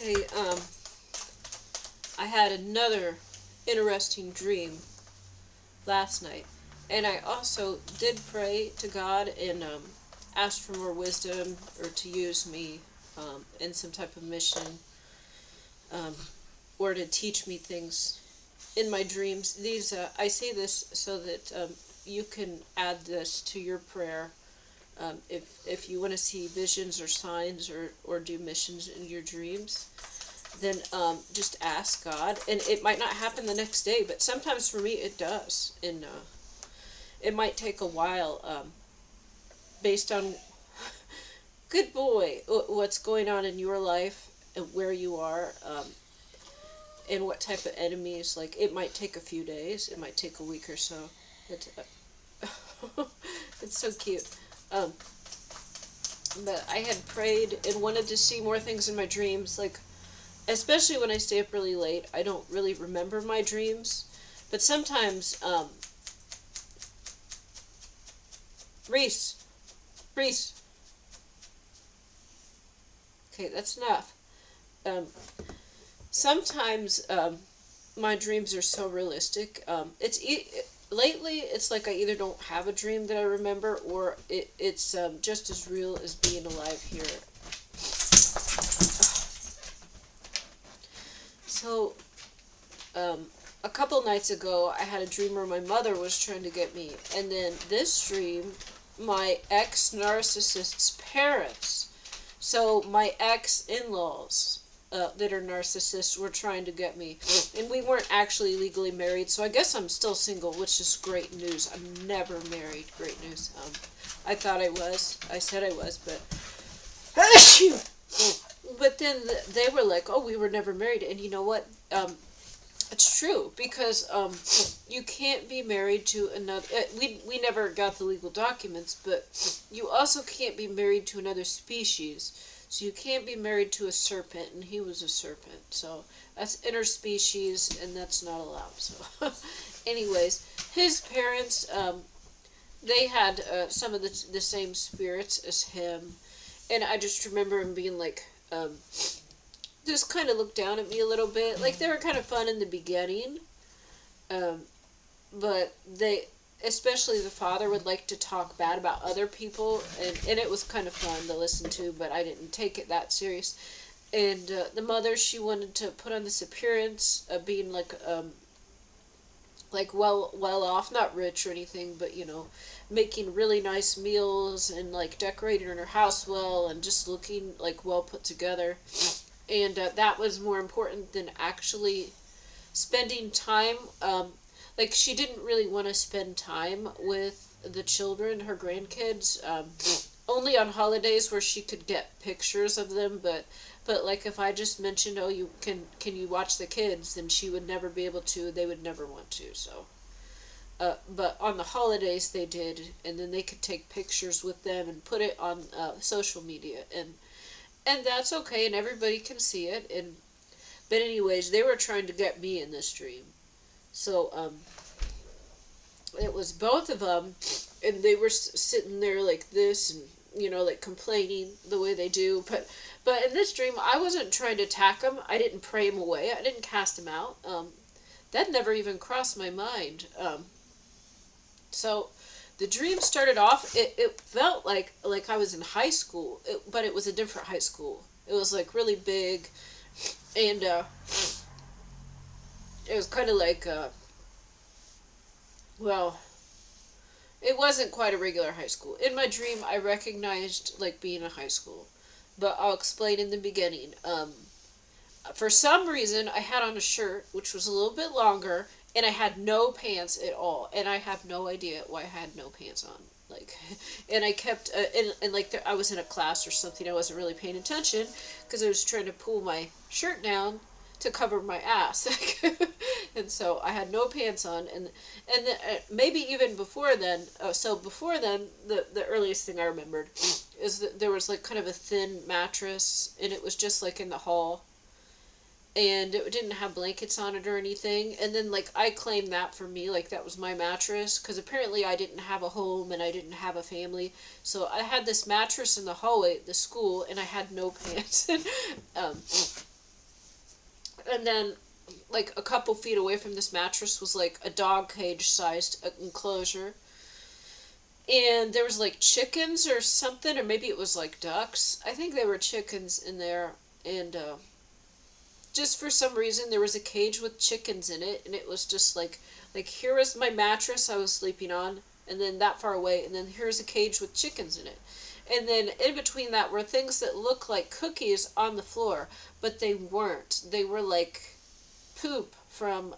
Hey, I had another interesting dream last night, and I also did pray to God and asked for more wisdom or to use me in some type of mission um, or to teach me things in my dreams. These I say this so that you can add this to your prayer. If you want to see visions or signs or do missions in your dreams, then just ask God. And it might not happen the next day, but sometimes for me it does. And it might take a while based on, good boy, what's going on in your life and where you are and what type of enemies. Like, it might take a few days, it might take a week or so. But, it's so cute. Um, but I had prayed and wanted to see more things in my dreams, like especially when I stay up really late. I don't really remember my dreams, but sometimes, Reese, Reese. Okay, that's enough. Um, Sometimes my dreams are so realistic. Lately it's like I either don't have a dream that I remember, or it's just as real as being alive here. So um, a couple nights ago, I had a dream where my mother was trying to get me, and then this dream, my ex narcissist's parents. So my ex in laws that are narcissists were trying to get me, and we weren't actually legally married. So I guess I'm still single, which is great news. I'm never married. Great news. I thought I was. I said I was, but but then they were like, "Oh, we were never married," and you know what? It's true, because you can't be married to another. We never got the legal documents, but you also can't be married to another species. So you can't be married to a serpent, and he was a serpent. So that's interspecies, and that's not allowed. So, anyways, his parents, they had some of the same spirits as him, and I just remember him being like. Just kind of looked down at me a little bit. Like, they were kind of fun in the beginning, um, but they, especially the father, would like to talk bad about other people, and it was kind of fun to listen to, but I didn't take it that serious. And the mother, she wanted to put on this appearance of being like well off, not rich or anything, but making really nice meals and like decorating her house well and just looking like well put together. And that was more important than actually spending time. Like, she didn't really want to spend time with the children, her grandkids, only on holidays where she could get pictures of them. But like, if I just mentioned, "Oh, you can you watch the kids," then she would never be able to. They would never want to. So. But on the holidays they did, and then they could take pictures with them and put it on social media, and that's okay, and everybody can see it. And but anyways, they were trying to get me in this dream. So it was both of them, and they were sitting there like this, and like complaining the way they do. But in this dream, I wasn't trying to attack them. I didn't pray them away. I didn't cast them out. That never even crossed my mind. So the dream started off, it felt like I was in high school, but it was a different high school. It was like really big, and it was kind of like, well, it wasn't quite a regular high school. In my dream, I recognized like being a high school, but I'll explain in the beginning. For some reason, I had on a shirt which was a little bit longer, and I had no pants at all, and I have no idea why I had no pants on. Like, and I kept, and like, I was in a class or something, I wasn't really paying attention, because I was trying to pull my shirt down to cover my ass. And so I had no pants on, and then, maybe even before then, so before then, the earliest thing I remembered is that there was like kind of a thin mattress, and it was just like in the hall, and it didn't have blankets on it or anything. And then like, I claimed that for me, like that was my mattress, because apparently I didn't have a home and I didn't have a family. So I had this mattress in the hallway at the school, and I had no pants. um, And then, like, a couple feet away from this mattress was, like, a dog cage-sized enclosure. And there was, like, chickens or something, or maybe it was, like, ducks. I think they were chickens in there. And, just for some reason, there was a cage with chickens in it, and it was just, like, here was my mattress I was sleeping on, and then that far away, and then here's a cage with chickens in it. And then in between that were things that looked like cookies on the floor, but they weren't. They were like poop from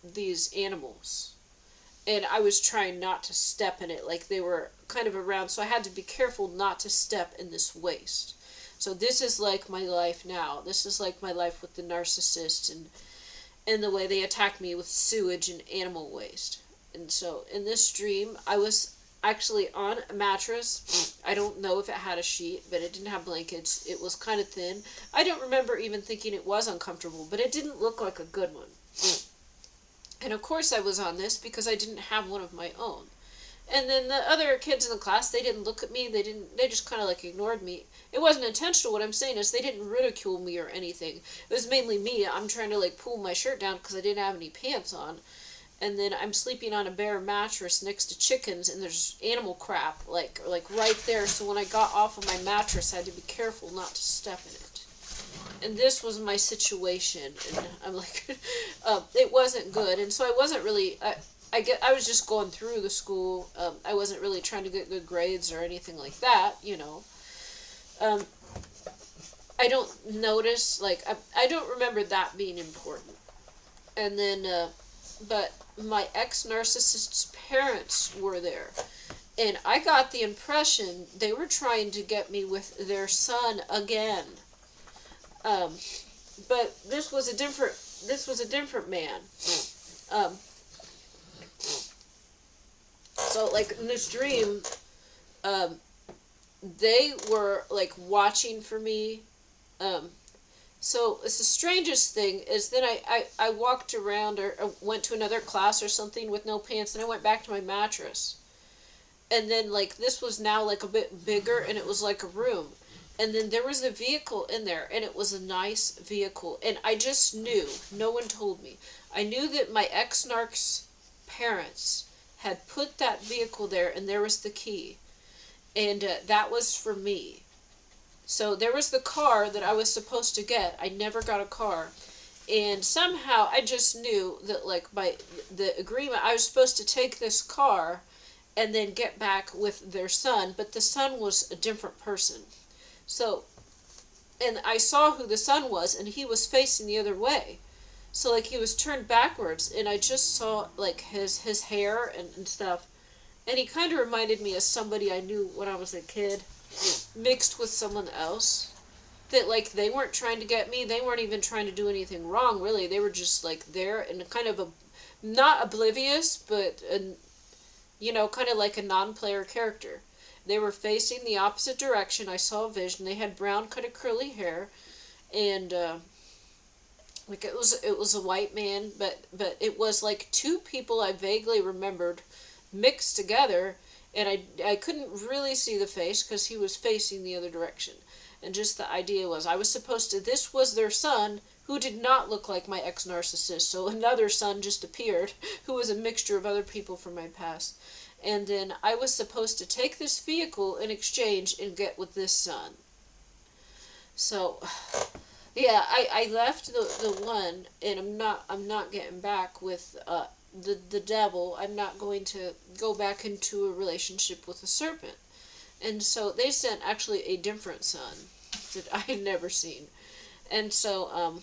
these animals. And I was trying not to step in it, like they were kind of around, so I had to be careful not to step in this waste. So this is like my life now. This is like my life with the narcissist and the way they attack me with sewage and animal waste. And so in this dream, I was actually on a mattress. I don't know if it had a sheet, but it didn't have blankets. It was kind of thin. I don't remember even thinking it was uncomfortable, but it didn't look like a good one. And of course I was on this because I didn't have one of my own. And then the other kids in the class, they didn't look at me. They just kind of like ignored me. It wasn't intentional. What I'm saying is they didn't ridicule me or anything. It was mainly me. I'm trying to like pull my shirt down because I didn't have any pants on. And then I'm sleeping on a bare mattress next to chickens, and there's animal crap like right there. So when I got off of my mattress, I had to be careful not to step in it. And this was my situation, and I'm like, it wasn't good. And so I wasn't really. I was just going through the school. I wasn't really trying to get good grades or anything like that, you know. I don't notice, like, I don't remember that being important. And then, but my ex-narcissist's parents were there. And I got the impression they were trying to get me with their son again. But this was a different man. So, like, in this dream, they were, like, watching for me. So, it's the strangest thing is then I walked around or went to another class or something with no pants, and I went back to my mattress. And then, like, this was now, like, a bit bigger, and it was like a room. And then there was a vehicle in there, and it was a nice vehicle. And I just knew, no one told me. I knew that my ex-narc's parents had put that vehicle there, and there was the key. And that was for me. So there was the car that I was supposed to get. I never got a car. And somehow I just knew that, like, by the agreement, I was supposed to take this car and then get back with their son. But the son was a different person. So, and I saw who the son was, and he was facing the other way. So, like, he was turned backwards, and I just saw, like, his hair and stuff. And he kind of reminded me of somebody I knew when I was a kid, mixed with someone else. That, like, they weren't trying to get me. They weren't even trying to do anything wrong, really. They were just, like, there and kind of not oblivious, but, you know, kind of like a non-player character. They were facing the opposite direction. I saw a vision. They had brown, kind of curly hair, and like it was a white man, but it was like two people I vaguely remembered mixed together, and I couldn't really see the face because he was facing the other direction. And just the idea was I was supposed to. This was their son, who did not look like my ex-narcissist. So another son just appeared, who was a mixture of other people from my past. And then I was supposed to take this vehicle in exchange and get with this son. So, yeah, I left the one, and I'm not getting back with the devil. I'm not going to go back into a relationship with a serpent. And so they sent actually a different son that I had never seen. And so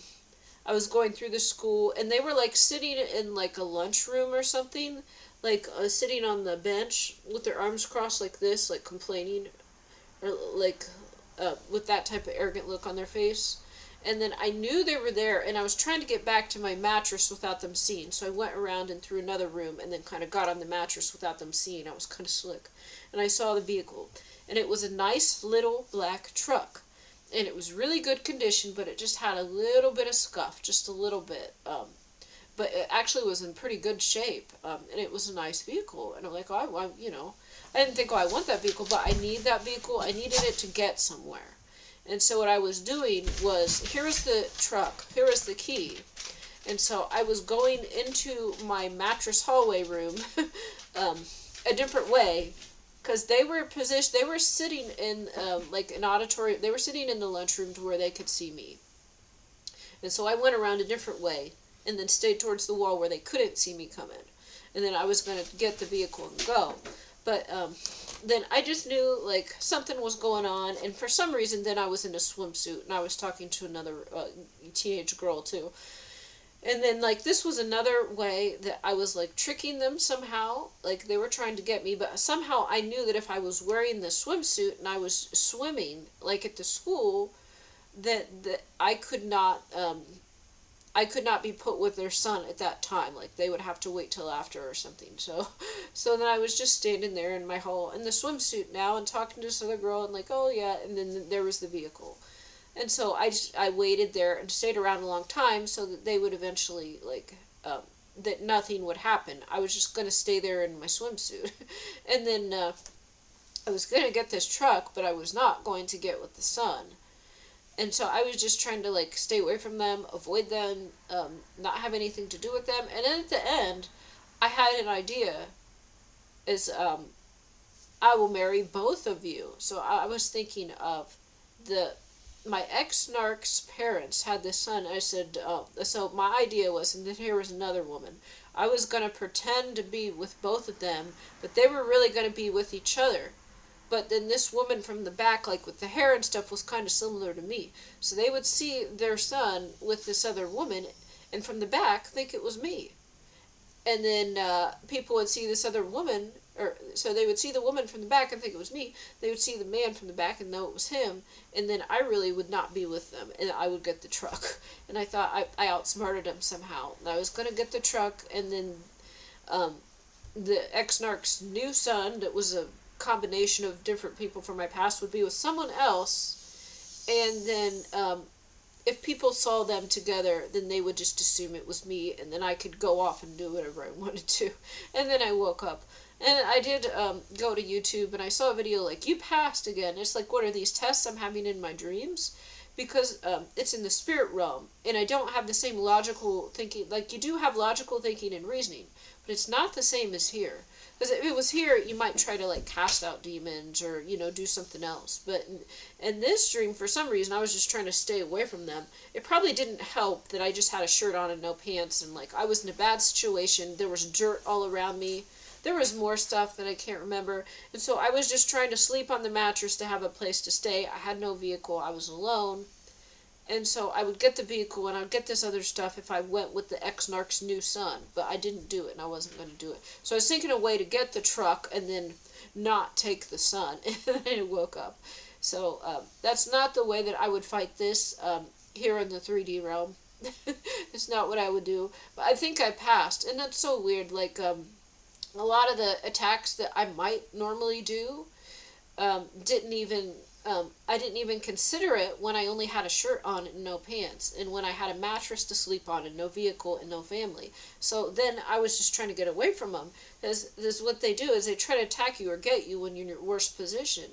I was going through the school, and they were like sitting in like a lunchroom or something. Like, sitting on the bench with their arms crossed like this, like complaining, or like, with that type of arrogant look on their face. And then I knew they were there, and I was trying to get back to my mattress without them seeing. So I went around and through another room, and then kind of got on the mattress without them seeing. I was kind of slick. And I saw the vehicle. And it was a nice little black truck. And it was really good condition, but it just had a little bit of scuff, just a little bit. But it actually was in pretty good shape, and it was a nice vehicle. And I'm like, you know, I didn't think, I want that vehicle, but I need that vehicle. I needed it to get somewhere. And so what I was doing was, here was the truck, here was the key. And so I was going into my mattress hallway room um, a different way, because they were sitting in like an auditorium, they were sitting in the lunchroom to where they could see me. And so I went around a different way and then stayed towards the wall where they couldn't see me come in. And then I was going to get the vehicle and go. But then I just knew like something was going on, and for some reason then I was in a swimsuit and I was talking to another teenage girl too. And then like this was another way that I was like tricking them somehow. Like they were trying to get me, but somehow I knew that if I was wearing the swimsuit and I was swimming like at the school, that I could not be put with their son at that time. Like they would have to wait till after or something. So then I was just standing there in my hall in the swimsuit now and talking to this other girl and like, oh yeah, and then there was the vehicle. And so I waited there and stayed around a long time so that they would eventually like that nothing would happen. I was just going to stay there in my swimsuit. And then I was going to get this truck, but I was not going to get with the son. And so I was just trying to like stay away from them, avoid them, not have anything to do with them. And then at the end, I had an idea is I will marry both of you. So I was thinking of the my ex-narc's parents had this son. I said, so my idea was, and then here was another woman. I was going to pretend to be with both of them, but they were really going to be with each other. But then this woman from the back, like with the hair and stuff, was kind of similar to me. So they would see their son with this other woman, and from the back think it was me. And then people would see this other woman, or so they would see the woman from the back and think it was me. They would see the man from the back and know it was him. And then I really would not be with them, and I would get the truck. And I thought I outsmarted them somehow. And I was going to get the truck, and then the ex-narc's new son, that was a combination of different people from my past, would be with someone else. And then if people saw them together, then they would just assume it was me, and then I could go off and do whatever I wanted to. And then I woke up. And I did go to YouTube, and I saw a video like, you passed again. It's like, what are these tests I'm having in my dreams? Because it's in the spirit realm, and I don't have the same logical thinking. Like, you do have logical thinking and reasoning, but it's not the same as here. Because if it was here, you might try to, like, cast out demons or, you know, do something else. But in this dream, for some reason, I was just trying to stay away from them. It probably didn't help that I just had a shirt on and no pants, and, like, I was in a bad situation. There was dirt all around me. There was more stuff that I can't remember. And so I was just trying to sleep on the mattress to have a place to stay. I had no vehicle. I was alone. And so I would get the vehicle and I would get this other stuff if I went with the ex-narc's new son. But I didn't do it, and I wasn't going to do it. So I was thinking a way to get the truck and then not take the son. And then I woke up. So that's not the way that I would fight this here in the 3D realm. It's not what I would do. But I think I passed. And that's so weird. Like, a lot of the attacks that I might normally do didn't even... I didn't even consider it when I only had a shirt on and no pants, and when I had a mattress to sleep on and no vehicle and no family. So then I was just trying to get away from them. Because this what they do is they try to attack you or get you when you're in your worst position.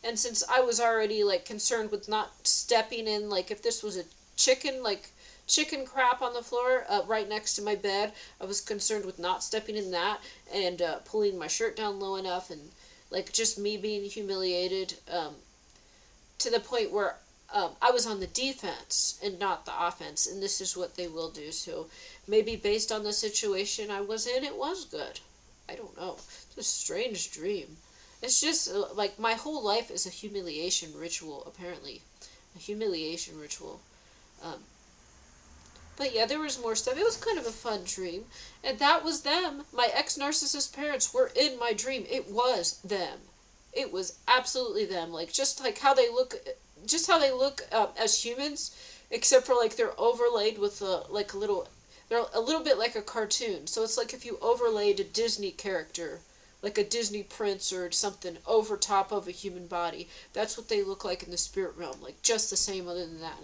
And since I was already like concerned with not stepping in, like if this was a chicken, like chicken crap on the floor right next to my bed, I was concerned with not stepping in that and pulling my shirt down low enough, and like just me being humiliated. To the point where I was on the defense and not the offense, and this is what they will do. So maybe based on the situation I was in, it was good. I don't know. It's a strange dream. It's just like my whole life is a humiliation ritual, apparently. A humiliation ritual. But yeah, there was more stuff. It was kind of a fun dream. And that was them. My ex-narcissist parents were in my dream. It was them. It was absolutely them. Like, just like how they look, as humans, except for like they're overlaid with they're a little bit like a cartoon. So it's like if you overlaid a Disney character, like a Disney prince or something, over top of a human body. That's what they look like in the spirit realm. Like just the same, other than that.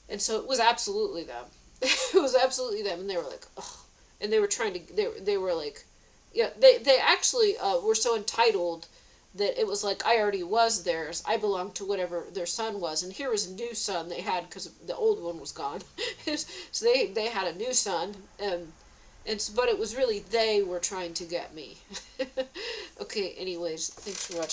And so it was absolutely them. It was absolutely them. And they were like, ugh. And they were trying to, they were like, yeah, they actually were so entitled that it was like I already was theirs. I belonged to whatever their son was, and here was a new son they had because the old one was gone. So they had a new son, but it was really they were trying to get me. Okay, anyways, thanks for watching.